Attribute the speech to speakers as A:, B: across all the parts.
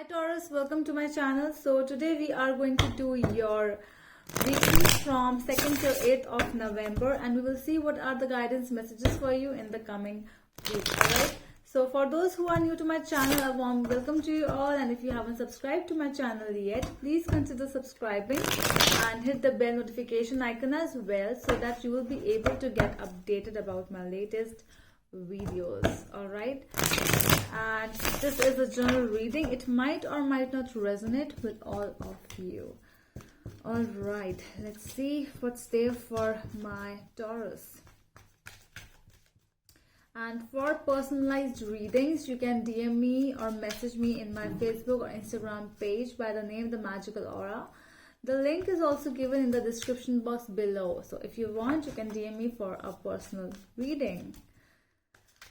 A: Hi Taurus, welcome to my channel. So today we are going to do your weekly from 2nd till 8th of November, and we will see what are the guidance messages for you in the coming week. Alright, so for those who are new to my channel, a warm welcome to you all, and if you haven't subscribed to my channel yet, please consider subscribing and hit the bell notification icon as well, so that you will be able to get updated about my latest videos. Alright, and this is a general reading. It might or might not resonate with all of you. All right, let's see what's there for my Taurus. And for personalized readings, you can DM me or message me in my Facebook or Instagram page by the name The Magical Aura. The link is also given in the description box below, so if you want, you can DM me for a personal reading.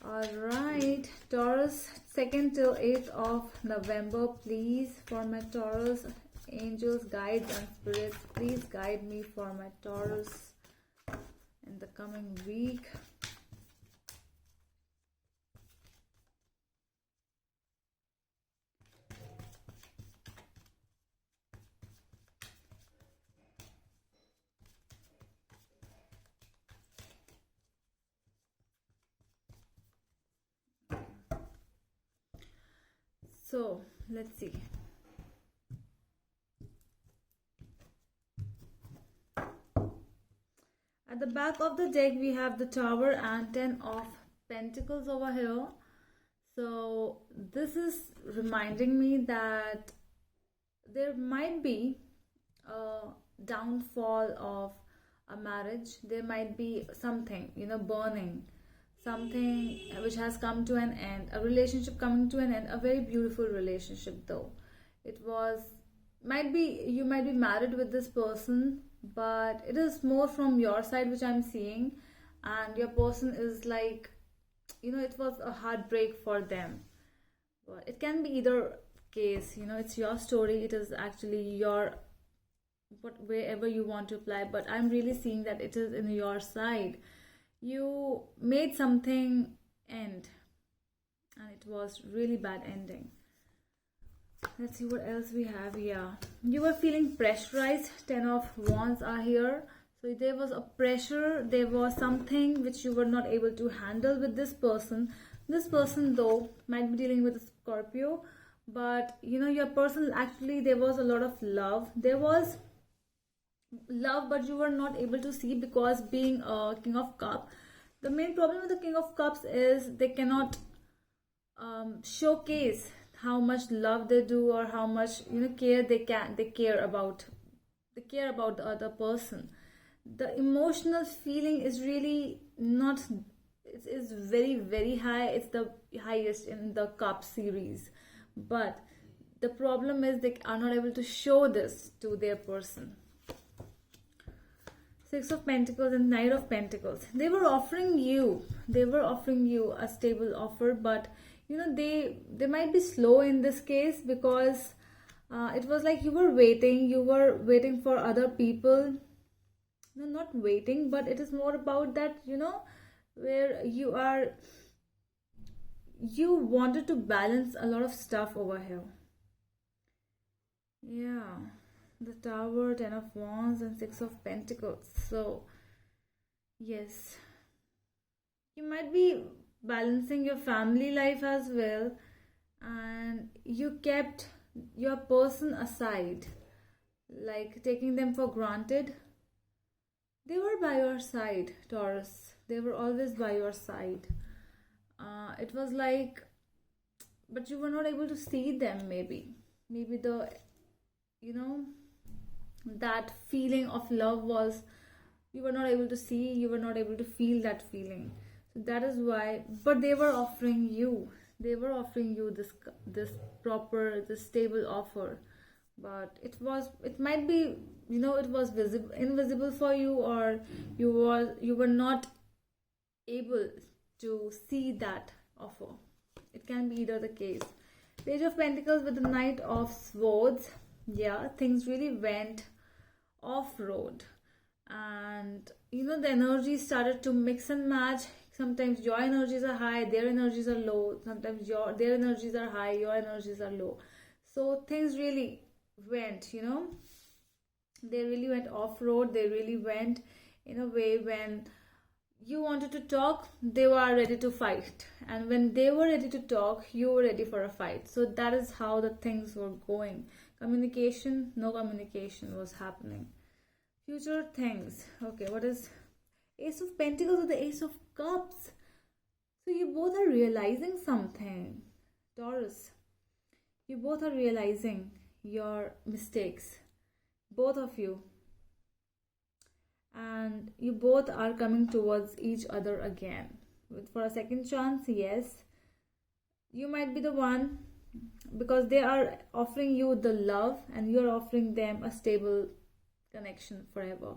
A: Alright, Taurus, 2nd till 8th of November, please, for my Taurus, angels, guides and spirits, please guide me for my Taurus in the coming week. So, let's see. At the back of the deck, we have the Tower and 10 of Pentacles over here. So, this is reminding me that there might be a downfall of a marriage. There might be something, burning. Something which has come to an end, a relationship coming to an end, a very beautiful relationship though. It was, you might be married with this person, but it is more from your side which I'm seeing, and your person is like, it was a heartbreak for them. But it can be either case, it's your story, it is actually your, wherever you want to apply, but I'm really seeing that it is in your side. You made something end, and it was really bad ending. Let's see what else we have here. You were feeling pressurized. 10 of Wands are here. So there was a pressure. There was something which you were not able to handle with this person. This person though might be dealing with a Scorpio, but your person, actually there was a lot of love. There was love, but you were not able to see, because being a King of Cups, the main problem with the King of Cups is they cannot showcase how much love they do, or how much care they care about the other person. The emotional feeling is really not, it is very, very high. It's the highest in the Cup series, but the problem is they are not able to show this to their person. 6 of Pentacles and Knight of Pentacles. They were offering you a stable offer, but they might be slow in this case, because it was like you were waiting for other people. No, not waiting, but it is more about that, where you wanted to balance a lot of stuff over here. Yeah, the Tower, 10 of Wands and 6 of Pentacles. So yes, you might be balancing your family life as well, and you kept your person aside, like taking them for granted. They were by your side, Taurus. They were always by your side. It was like, but you were not able to see them. Maybe the that feeling of love was, you were not able to see, you were not able to feel that feeling. So that is why. But they were offering you this stable offer, but it might be, it was invisible for you, or you were not able to see that offer. It can be either the case. Page of Pentacles with the Knight of Swords. Yeah, things really went off-road, and the energies started to mix and match. Sometimes your energies are high, their energies are low. Sometimes their energies are high, your energies are low. So things really went, they really went off road. They really went in a way when you wanted to talk, they were ready to fight, and when they were ready to talk, you were ready for a fight. So that is how the things were going. Communication, no communication was happening. Future things. Okay, what is Ace of Pentacles or the Ace of Cups? So you both are realizing something, Taurus. You both are realizing your mistakes, both of you, and you both are coming towards each other again for a second chance. Yes, you might be the one, because they are offering you the love and you're offering them a stable connection forever.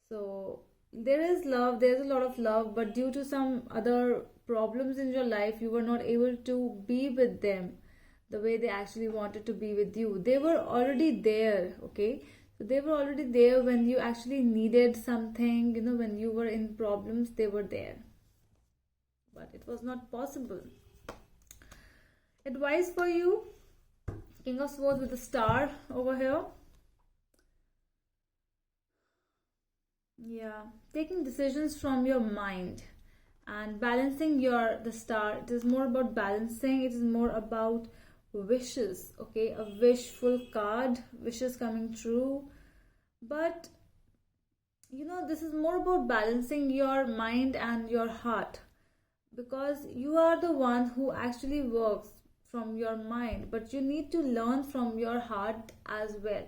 A: So there is love, there's a lot of love, but due to some other problems in your life, you were not able to be with them the way they actually wanted to be with you. They were already there, okay? So they were already there when you actually needed something, when you were in problems, they were there. But it was not possible. Advice for you, King of Swords with a star over here. Yeah, taking decisions from your mind and balancing the star. It is more about balancing. It is more about wishes, okay? A wishful card, wishes coming true. But this is more about balancing your mind and your heart, because you are the one who actually works from your mind, but you need to learn from your heart as well.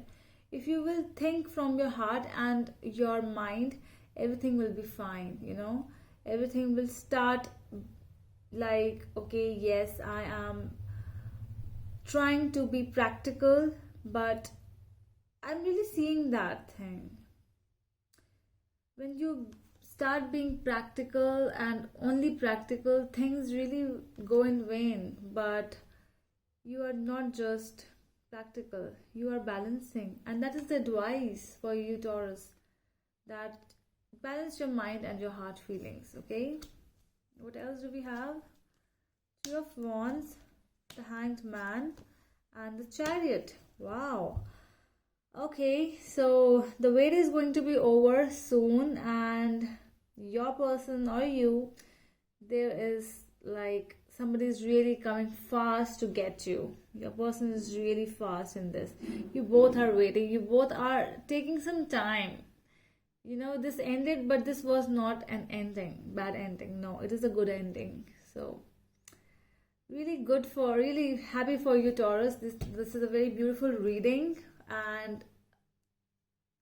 A: If you will think from your heart and your mind, everything will be fine. Everything will start like, okay, yes, I am trying to be practical, but I'm really seeing that thing. When you start being practical and only practical, things really go in vain. But you are not just practical, you are balancing. And that is the advice for you, Taurus, that balance your mind and your heart feelings, okay? What else do we have? Two of Wands, the Hanged Man, and the Chariot. Wow. Okay, so the wait is going to be over soon, and your person or you, there is like somebody is really coming fast to get you. Your person is really fast in this. You both are waiting, you both are taking some time. This ended, but this was not an ending, bad ending. No, it is a good ending. So really happy for you, Taurus. This is a very beautiful reading, and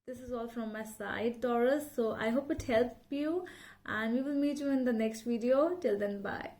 A: this is all from my side, Taurus. So I hope it helped you, and we will meet you in the next video. Till then, bye.